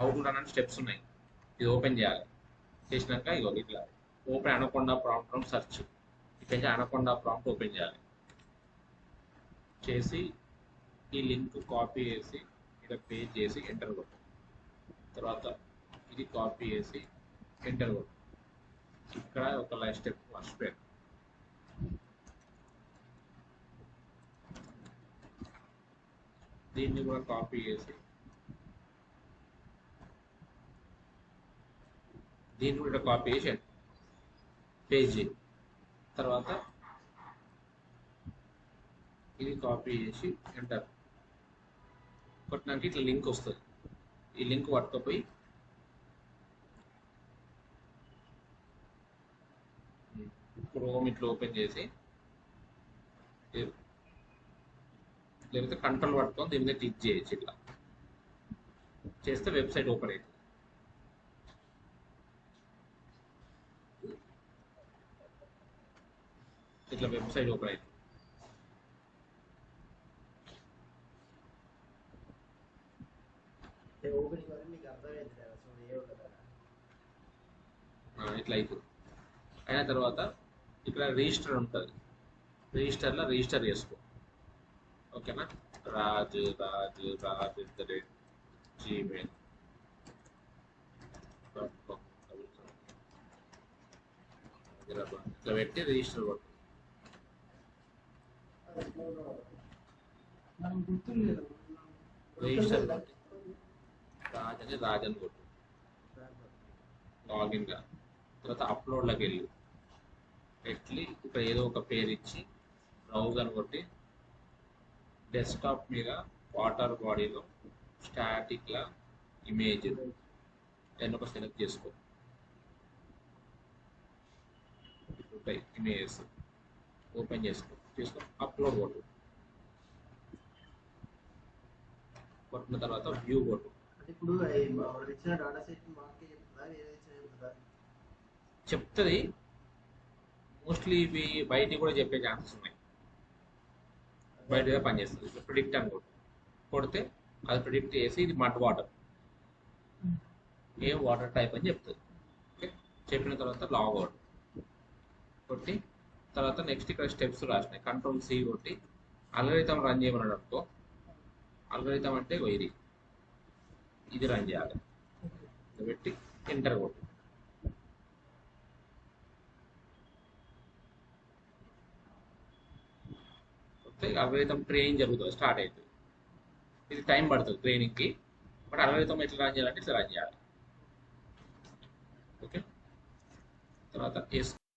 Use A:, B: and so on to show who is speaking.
A: Outlook అనే steps ఉన్నాయి. ఇది ఓపెన్ చేయాలి. చేసినాక ఇగో ఇట్లా open anaconda prompt from search. ఇక్కడ అనకొండ ప్రాంప్ట్ ఓపెన్ చేయాలి. చేసి ఈ లింక్ కాపీ చేసి ఇక్కడ పేస్ట్ చేసి ఎంటర్ కొట్టు. తర్వాత ఇది కాపీ చేసి ఎంటర్ కొట్టు. ఇక్కడ ఒక లైఫ్ స్టెప్ మర్చిపోయాను. దీన్ని కూడా కాపీ చేసి దీన్ని కూడా కాపీ చేసి పేస్ట్ చేయి. తర్వాత ఇది కాపీ చేసి ఎంటర్ కొట్టినాక ఇట్లా లింక్ వస్తుంది. ఈ లింక్ పట్టుకపోయి క్రోమ్ ఇట్లా ఓపెన్ చేసి లేకపోతే కంట్రోల్ పట్టుకొని దీని మీద క్లిక్ చేయొచ్చు. ఇట్లా చేస్తే వెబ్సైట్ ఓపెన్ అవుతుంది. ఇట్లా వెబ్సైట్ ఓపెన్ అవుతుంది. ఇట్లా అవుతుంది. అయిన తర్వాత ఇక్కడ రిజిస్టర్ ఉంటుంది. రిజిస్టర్లో రిజిస్టర్ చేసుకో. ఓకేనా? రాజు @gmail.com ఇట్లా పెట్టి రిజిస్టర్ కొట్టు. రిజిస్టర్ కొట్టి రాజని కొట్టు. లాగిన్ గా తర్వాత అప్లోడ్లోకి వెళ్ళి ఇక్కడ ఏదో ఒక పేరు ఇచ్చి బ్రౌజర్ కొట్టి డెస్క్టాప్ మీద వాటర్ బాడీలో స్టాటిక్లా ఇమేజ్ దాన్ని ఒక సెలెక్ట్ చేసుకో. ఇప్పుడు ఇమేజెస్ ఓపెన్ చేసుకొని అప్లోడ్ కొట్టిన తర్వాత వ్యూ కొట్టు. చెప్తుంది. మోస్ట్లీ ఇవి బయటికి కూడా చెప్పే ఛాన్సెస్ ఉన్నాయి. బయటగా పనిచేస్తుంది. ప్రిడిక్ట్ అని కొడితే అది ప్రిడిక్ట్ చేసి ఇది మడ్ వాటర్ ఏ వాటర్ టైప్ అని చెప్తుంది. ఓకే, చెప్పిన తర్వాత లాగ్ అవుట్ కొట్టి తర్వాత నెక్స్ట్ ఇక్కడ స్టెప్స్ రాసినాయి. కంట్రోల్ సి కొట్టి అల్గోరిథం రన్ చేయమన్నాడు అనుకో. అల్గోరిథం అంటే ఇది రన్ చేయాలి. పెట్టి ఎంటర్ కొట్టు. అల్గోరిథం ట్రైనింగ్ జరుగుతుంది, స్టార్ట్ అవుతుంది. ఇది టైం పడుతుంది ట్రైనింగ్కి. బట్ అల్గోరిథం ఎట్లా రన్ చేయాలంటే ఇట్లా రన్ చేయాలి. ఓకే, తర్వాత